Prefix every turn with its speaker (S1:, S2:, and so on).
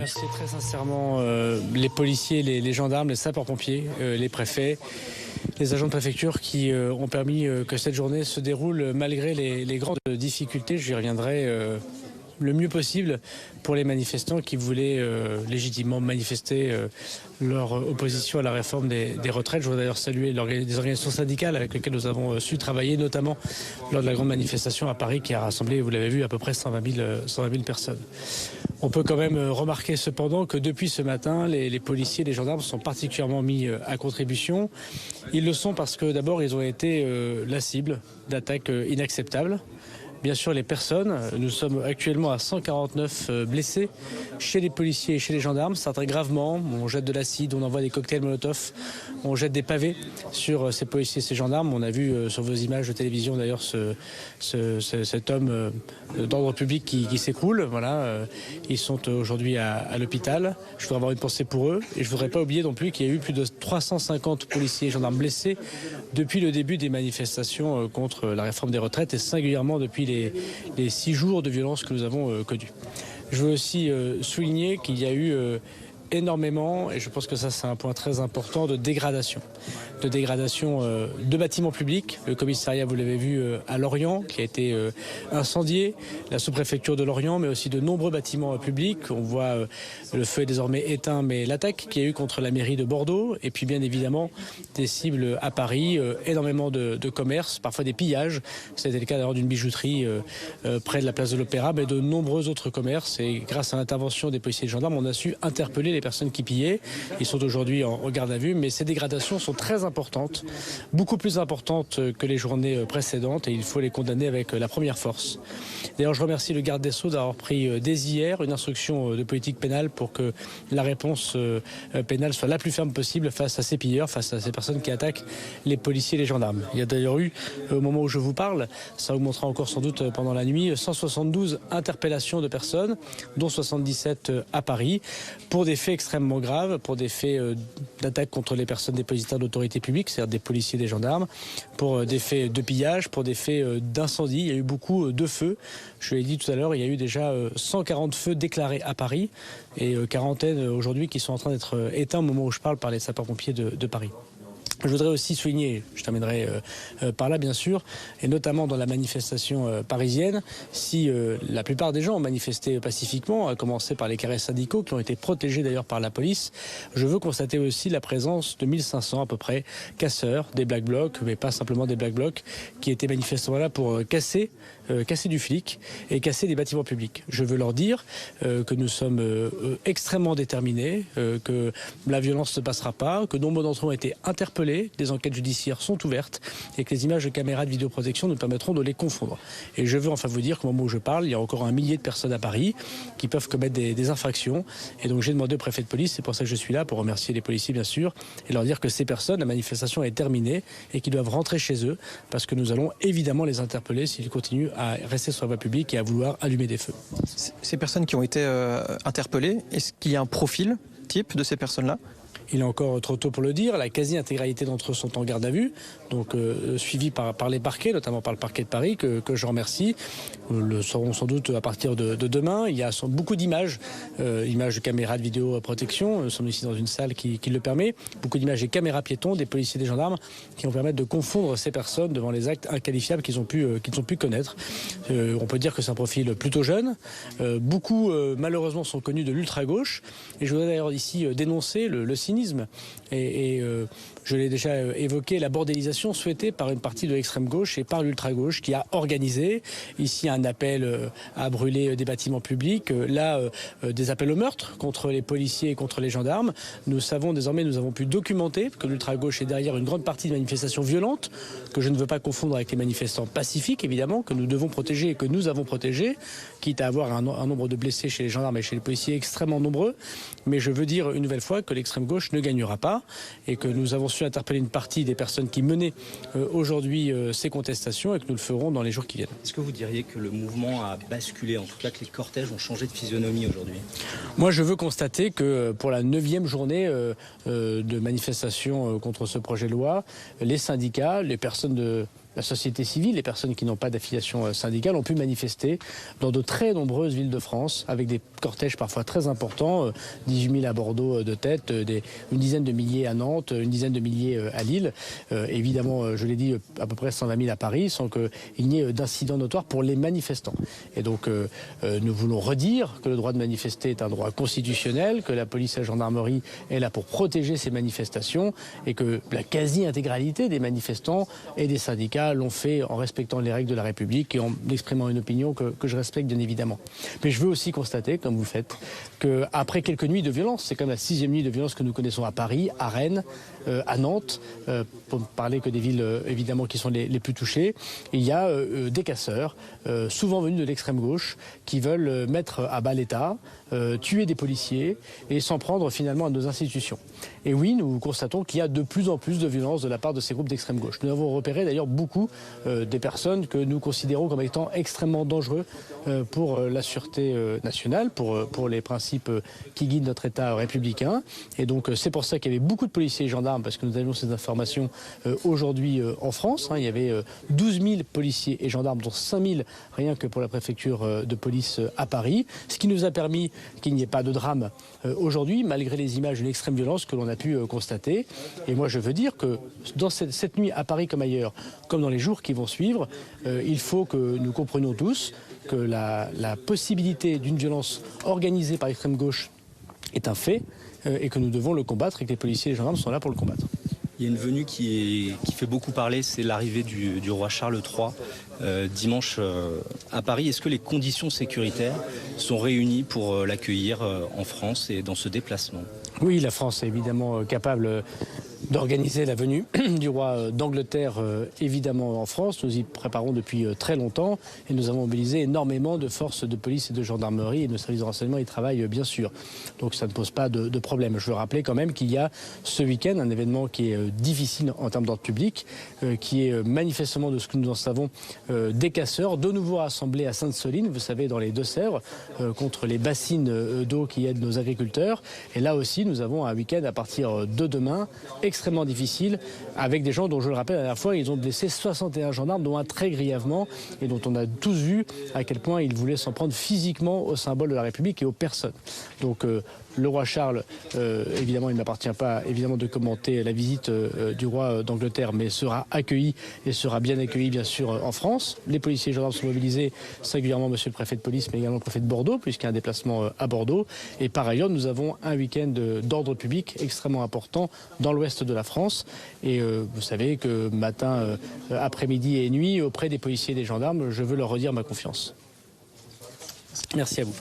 S1: Remercier très sincèrement les policiers, les gendarmes, les sapeurs-pompiers, les préfets, les agents de préfecture qui ont permis que cette journée se déroule malgré les grandes difficultés. J'y reviendrai le mieux possible pour les manifestants qui voulaient légitimement manifester leur opposition à la réforme des retraites. Je voudrais d'ailleurs saluer des organisations syndicales avec lesquelles nous avons su travailler, notamment lors de la grande manifestation à Paris qui a rassemblé, vous l'avez vu, à peu près 120 000 personnes. On peut quand même remarquer cependant que depuis ce matin, les policiers et les gendarmes sont particulièrement mis à contribution. Ils le sont parce que d'abord, ils ont été la cible d'attaques inacceptables. Bien sûr, les personnes, nous sommes actuellement à 149 blessés chez les policiers et chez les gendarmes, certains gravement. On jette de l'acide, on envoie des cocktails Molotov, on jette des pavés sur ces policiers et ces gendarmes. On a vu sur vos images de télévision d'ailleurs cet homme d'ordre public qui s'écroule. Voilà, ils sont aujourd'hui à l'hôpital. Je voudrais avoir une pensée pour eux et je ne voudrais pas oublier non plus qu'il y a eu plus de 350 policiers et gendarmes blessés depuis le début des manifestations contre la réforme des retraites et singulièrement depuis les 6 jours de violence que nous avons connus. Je veux aussi souligner qu'il y a eu énormément, et je pense que ça c'est un point très important, de dégradation de bâtiments publics. Le commissariat, vous l'avez vu, à Lorient, qui a été incendié, la sous-préfecture de Lorient, mais aussi de nombreux bâtiments publics. On voit le feu est désormais éteint, mais l'attaque qu'il y a eu contre la mairie de Bordeaux, et puis bien évidemment des cibles à Paris, énormément de commerces, parfois des pillages. C'était le cas d'ailleurs d'une bijouterie près de la place de l'Opéra, mais de nombreux autres commerces. Et grâce à l'intervention des policiers et gendarmes, on a su interpeller les personnes qui pillaient. Ils sont aujourd'hui en garde à vue, mais ces dégradations sont très importantes, beaucoup plus importantes que les journées précédentes, et il faut les condamner avec la première force. D'ailleurs, je remercie le garde des Sceaux d'avoir pris dès hier une instruction de politique pénale pour que la réponse pénale soit la plus ferme possible face à ces pilleurs, face à ces personnes qui attaquent les policiers et les gendarmes. Il y a d'ailleurs eu, au moment où je vous parle, ça vous montrera encore sans doute pendant la nuit, 172 interpellations de personnes, dont 77 à Paris, pour des faits extrêmement graves, pour des faits d'attaque contre les personnes dépositaires d'autorité publique, c'est-à-dire des policiers et des gendarmes, pour des faits de pillage, pour des faits d'incendie. Il y a eu beaucoup de feux. Je l'ai dit tout à l'heure, il y a eu déjà 140 feux déclarés à Paris et quarantaine aujourd'hui qui sont en train d'être éteints au moment où je parle par les sapeurs-pompiers de Paris. Je voudrais aussi souligner, je terminerai par là bien sûr, et notamment dans la manifestation parisienne, si la plupart des gens ont manifesté pacifiquement, à commencer par les carrés syndicaux qui ont été protégés d'ailleurs par la police, je veux constater aussi la présence de 1500 à peu près casseurs, des Black Blocs, mais pas simplement des Black Blocs, qui étaient manifestement là pour casser du flic et casser des bâtiments publics. Je veux leur dire que nous sommes extrêmement déterminés, que la violence ne passera pas, que nombre d'entre eux ont été interpellés, des enquêtes judiciaires sont ouvertes et que les images de caméras de vidéoprotection nous permettront de les confondre. Et je veux enfin vous dire qu'au moment où je parle, il y a encore 1 millier de personnes à Paris qui peuvent commettre des infractions. Et donc j'ai demandé au préfet de police, c'est pour ça que je suis là, pour remercier les policiers bien sûr, et leur dire que ces personnes, la manifestation est terminée et qu'ils doivent rentrer chez eux parce que nous allons évidemment les interpeller s'ils continuent à rester sur la voie publique et à vouloir allumer des feux.
S2: Ces personnes qui ont été interpellées, est-ce qu'il y a un profil type de ces personnes-là ?
S1: Il est encore trop tôt pour le dire. La quasi-intégralité d'entre eux sont en garde à vue, donc suivis par les parquets, notamment par le parquet de Paris, que je remercie. Le sauront sans doute à partir de demain. Il y a beaucoup d'images, images de caméras de vidéoprotection. Nous sommes ici dans une salle qui le permet. Beaucoup d'images des caméras piétons, des policiers, des gendarmes, qui vont permettre de confondre ces personnes devant les actes inqualifiables qu'ils ont pu connaître. On peut dire que c'est un profil plutôt jeune. Beaucoup, malheureusement, sont connus de l'ultra-gauche. Et je voudrais d'ailleurs ici dénoncer le cynisme. Et je l'ai déjà évoqué, la bordélisation souhaitée par une partie de l'extrême gauche et par l'ultra-gauche qui a organisé ici un appel à brûler des bâtiments publics, des appels au meurtre contre les policiers et contre les gendarmes. Nous savons désormais, nous avons pu documenter que l'ultra-gauche est derrière une grande partie de manifestations violentes, que je ne veux pas confondre avec les manifestants pacifiques évidemment, que nous devons protéger et que nous avons protégés, quitte à avoir un nombre de blessés chez les gendarmes et chez les policiers extrêmement nombreux. Mais je veux dire une nouvelle fois que l'extrême gauche ne gagnera pas et que nous avons su interpeller une partie des personnes qui menaient aujourd'hui ces contestations et que nous le ferons dans les jours qui viennent.
S3: Est-ce que vous diriez que le mouvement a basculé, en tout cas que les cortèges ont changé de physionomie aujourd'hui ?
S1: Moi je veux constater que pour la 9e journée de manifestation contre ce projet de loi, les syndicats, les personnes de la société civile, les personnes qui n'ont pas d'affiliation syndicale ont pu manifester dans de très nombreuses villes de France avec des cortèges parfois très importants, 18 000 à Bordeaux de tête, une dizaine de milliers à Nantes, une dizaine de milliers à Lille. Évidemment, je l'ai dit, à peu près 120 000 à Paris, sans qu'il n'y ait d'incidents notoires pour les manifestants. Et donc, nous voulons redire que le droit de manifester est un droit constitutionnel, que la police et la gendarmerie est là pour protéger ces manifestations et que la quasi-intégralité des manifestants et des syndicats l'ont fait en respectant les règles de la République et en exprimant une opinion que je respecte bien évidemment. Mais je veux aussi constater, comme vous le faites, qu'après quelques nuits de violence, c'est comme la 6e nuit de violence que nous connaissons à Paris, à Rennes, à Nantes, pour ne parler que des villes évidemment qui sont les plus touchées, il y a des casseurs, souvent venus de l'extrême gauche, qui veulent mettre à bas l'État, tuer des policiers et s'en prendre finalement à nos institutions. Et oui, nous constatons qu'il y a de plus en plus de violence de la part de ces groupes d'extrême gauche. Nous avons repéré d'ailleurs beaucoup des personnes que nous considérons comme étant extrêmement dangereux pour la sûreté nationale, pour les principes qui guident notre État républicain. Et donc c'est pour ça qu'il y avait beaucoup de policiers et gendarmes, parce que nous avions ces informations aujourd'hui en France. Il y avait 12 000 policiers et gendarmes, dont 5 000 rien que pour la préfecture de police à Paris, ce qui nous a permis qu'il n'y ait pas de drame aujourd'hui, malgré les images d'une extrême violence que l'on a pu constater. Et moi je veux dire que dans cette nuit à Paris comme ailleurs, comme dans les jours qui vont suivre, il faut que nous comprenions tous que la possibilité d'une violence organisée par l'extrême gauche est un fait et que nous devons le combattre et que les policiers et les gendarmes sont là pour le combattre.
S3: Il y a une venue qui fait beaucoup parler, c'est l'arrivée du roi Charles III dimanche à Paris. Est-ce que les conditions sécuritaires sont réunies pour l'accueillir en France et dans ce déplacement?
S1: Oui, la France est évidemment capable d'organiser la venue du roi d'Angleterre, évidemment en France. Nous y préparons depuis très longtemps et nous avons mobilisé énormément de forces de police et de gendarmerie et nos services de renseignement y travaillent bien sûr. Donc ça ne pose pas de problème. Je veux rappeler quand même qu'il y a ce week-end un événement qui est difficile en termes d'ordre public, qui est manifestement, de ce que nous en savons, des casseurs, de nouveau rassemblés à Sainte-Soline, vous savez, dans les Deux-Sèvres, contre les bassines d'eau qui aident nos agriculteurs. Et là aussi, nous avons un week-end à partir de demain extrêmement difficile, avec des gens dont, je le rappelle, la dernière fois, ils ont blessé 61 gendarmes, dont un très grièvement, et dont on a tous vu à quel point ils voulaient s'en prendre physiquement au symbole de la République et aux personnes. Donc le roi Charles, évidemment, il ne m'appartient pas évidemment de commenter la visite du roi d'Angleterre, mais sera accueilli et sera bien accueilli bien sûr en France. Les policiers et gendarmes sont mobilisés, singulièrement monsieur le préfet de police, mais également le préfet de Bordeaux, puisqu'il y a un déplacement à Bordeaux. Et par ailleurs, nous avons un week-end d'ordre public extrêmement important dans l'ouest de la France. Et vous savez que matin, après-midi et nuit, auprès des policiers et des gendarmes, je veux leur redire ma confiance. Merci à vous.